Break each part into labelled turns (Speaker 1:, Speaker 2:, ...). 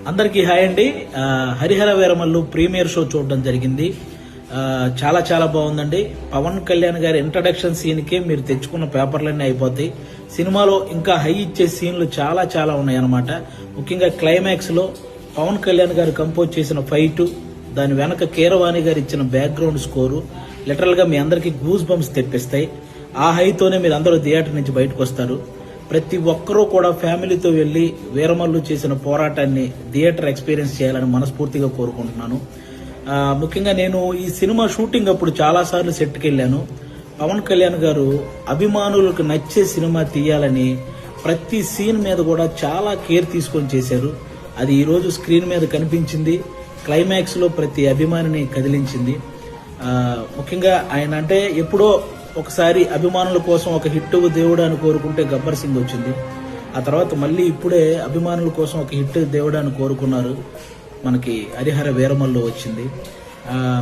Speaker 1: అందరికీ హాయ్ అండి. Harihara Veeramallu premiere show చూడడం జరిగింది. చాలా చాలా బాగుందండి. పవన్ కళ్యాణ్ గారి ఇంట్రడక్షన్ సీన్కే మీరు తెచ్చుకున్న పేపర్లన్నీ అయిపోతాయి. సినిమాలో ఇంకా హై ఇచ్చే సీన్లు చాలా చాలా ఉన్నాయన్నమాట. ముఖ్యంగా క్లైమాక్స్ లో పవన్ కళ్యాణ్ గారు కంపోజ్ చేసిన ఫైట్, దాని వెనక కీరవాణి గారు ఇచ్చిన బ్యాక్గ్రౌండ్ స్కోరు లిటరల్ గా మీ అందరికి గూస్ బంప్స్ తెప్పిస్తాయి. ఆ హైతోనే మీరు అందరూ థియేటర్ నుంచి బయటకు వస్తారు. ప్రతి ఒక్కరూ కూడా ఫ్యామిలీతో వెళ్లి వీరమల్లు చేసిన పోరాటాన్ని థియేటర్ ఎక్స్పీరియన్స్ చేయాలని మనస్ఫూర్తిగా కోరుకుంటున్నాను. ముఖ్యంగా నేను ఈ సినిమా షూటింగ్ అప్పుడు చాలా సార్లు సెట్కి వెళ్ళాను. పవన్ కళ్యాణ్ గారు అభిమానులకు నచ్చే సినిమా తీయాలని ప్రతి సీన్ మీద కూడా చాలా కేర్ తీసుకొని చేశారు. అది ఈ రోజు స్క్రీన్ మీద కనిపించింది. క్లైమాక్స్ లో ప్రతి అభిమానిని కదిలించింది. ముఖ్యంగా ఆయన అంటే ఎప్పుడో ఒకసారి అభిమానుల కోసం ఒక హిట్ దేవుడు అని కోరుకుంటే గబ్బర్ సింగ్ వచ్చింది. ఆ తర్వాత మళ్ళీ ఇప్పుడే అభిమానుల కోసం ఒక హిట్ దేవుడు అని కోరుకున్నారు. మనకి హరిహర వీరమల్లు వచ్చింది.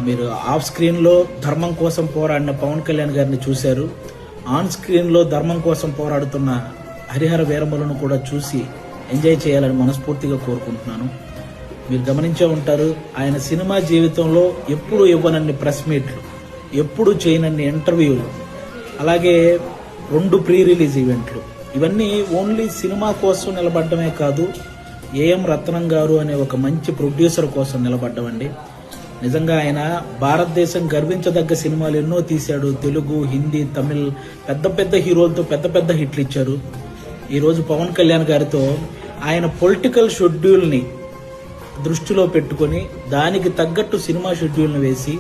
Speaker 1: మీరు ఆఫ్ స్క్రీన్ లో ధర్మం కోసం పోరాడిన పవన్ కళ్యాణ్ గారిని చూశారు. ఆన్ స్క్రీన్ లో ధర్మం కోసం పోరాడుతున్న హరిహర వీరమల్లును కూడా చూసి ఎంజాయ్ చేయాలని మనస్ఫూర్తిగా కోరుకుంటున్నాను. మీరు గమనించే ఉంటారు, ఆయన సినిమా జీవితంలో ఎప్పుడు ఇవ్వనన్ని ప్రెస్ మీట్లు, ఎప్పుడు చేయనన్ని ఇంటర్వ్యూలు, అలాగే 2 ప్రీ రిలీజ్ ఈవెంట్లు, ఇవన్నీ ఓన్లీ సినిమా కోసం నిలబడ్డమే కాదు, ఏఎం రత్నం గారు అనే ఒక మంచి ప్రొడ్యూసర్ కోసం నిలబడ్డమండి. నిజంగా ఆయన భారతదేశం గర్వించదగ్గ సినిమాలు ఎన్నో తీశాడు. తెలుగు, హిందీ, తమిళ్ పెద్ద పెద్ద హీరోలతో పెద్ద పెద్ద హిట్లు ఇచ్చారు. ఈరోజు పవన్ కళ్యాణ్ గారితో ఆయన పొలిటికల్ షెడ్యూల్ని దృష్టిలో పెట్టుకొని దానికి తగ్గట్టు సినిమా షెడ్యూల్ని వేసి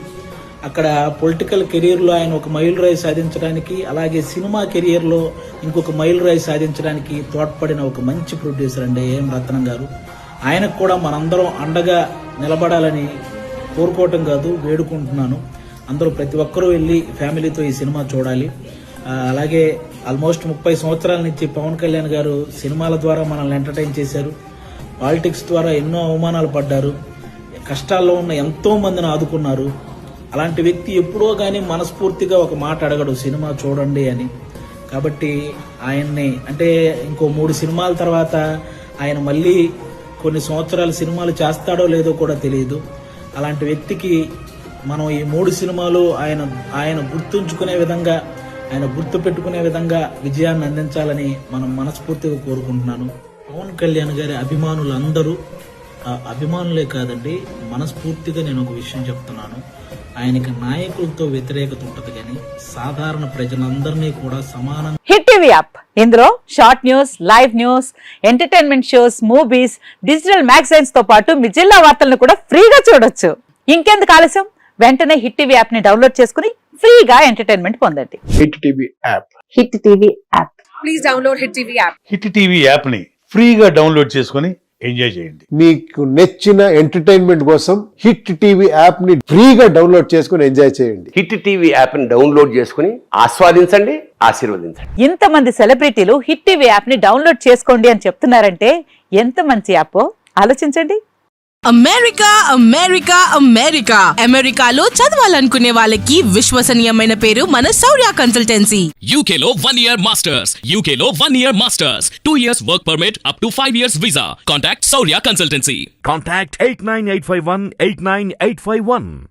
Speaker 1: అక్కడ పొలిటికల్ కెరీర్లో ఆయన ఒక మైలు రాయి సాధించడానికి, అలాగే సినిమా కెరియర్లో ఇంకొక మైలు రాయి సాధించడానికి తోడ్పడిన ఒక మంచి ప్రొడ్యూసర్ అండి ఏఎం రత్నం గారు. ఆయనకు కూడా మనందరం అండగా నిలబడాలని కోరుకోవటం కాదు, వేడుకుంటున్నాను. అందరూ ప్రతి ఒక్కరూ వెళ్ళి ఫ్యామిలీతో ఈ సినిమా చూడాలి. అలాగే ఆల్మోస్ట్ 30 సంవత్సరాల నుంచి పవన్ కళ్యాణ్ గారు సినిమాల ద్వారా మనల్ని ఎంటర్టైన్ చేశారు. పాలిటిక్స్ ద్వారా ఎన్నో అవమానాలు పడ్డారు. కష్టాల్లో ఉన్న ఎంతో మందిని ఆదుకున్నారు. అలాంటి వ్యక్తి ఎప్పుడో గానీ మనస్ఫూర్తిగా ఒక మాట అడగడు, సినిమా చూడండి అని. కాబట్టి ఆయన్ని అంటే ఇంకో 3 సినిమాల తర్వాత ఆయన మళ్ళీ కొన్ని సంవత్సరాలు సినిమాలు చేస్తాడో లేదో కూడా తెలియదు. అలాంటి వ్యక్తికి మనం ఈ 3 సినిమాలు ఆయన గుర్తుంచుకునే విధంగా, ఆయన గుర్తు పెట్టుకునే విధంగా విజయాన్ని అందించాలని మనం మనస్ఫూర్తిగా కోరుకుంటున్నాను. పవన్ కళ్యాణ్ గారి అభిమానులందరూ అభిమానులే కాదండి, మనస్ఫూర్తిగా నేను ఒక విషయం చెప్తున్నాను. ఆయనకి నాయకులతో వ్యతిరేకత ఉంటది కానీ సాధారణ ప్రజలందరినీ కూడా సమానంగా.
Speaker 2: హిట్ టీవీ యాప్, ఇందులో short news, live news, entertainment shows, movies, digital magazines తో పాటు మీ జిల్లా వార్తలను కూడా ఫ్రీగా చూడొచ్చు. ఇంకెందుకు ఆలస్యం, వెంటనే హిట్ టీవీ యాప్ ని డౌన్లోడ్ చేసుకుని ఫ్రీగా ఎంటర్టైన్మెంట్ పొందండి.
Speaker 3: Hit TV app,
Speaker 2: hit TV app,
Speaker 4: please download hit TV app.
Speaker 5: Hit TV app ని ఫ్రీగా డౌన్లోడ్ చేసుకుని ఎంజాయ్ చేయండి.
Speaker 3: మీకు నచ్చిన ఎంటర్టైన్మెంట్ కోసం హిట్ టీవీ యాప్ ని ఫ్రీగా డౌన్లోడ్ చేసుకుని ఎంజాయ్ చేయండి.
Speaker 6: హిట్ టీవీ యాప్ ని డౌన్లోడ్ చేసుకుని ఆస్వాదించండి, ఆశీర్వదించండి.
Speaker 2: ఇంతమంది సెలబ్రిటీలు హిట్ టీవీ యాప్ ని డౌన్లోడ్ చేసుకోండి అని చెప్తున్నారంటే ఎంత మంచి యాప్ ఆలోచించండి.
Speaker 4: అమెరికా అమెరికా అమెరికా అమెరికాలో చదవాలనుకునే వాళ్ళకి విశ్వసనీయమైన పేరు మన శౌర్య కన్సల్టెన్సీ.
Speaker 7: UK లో 1 year masters, UK లో 1 year masters, 2 years work permit up to 5 years visa. Contact Saurya Consultancy.
Speaker 8: Contact 89851 89851.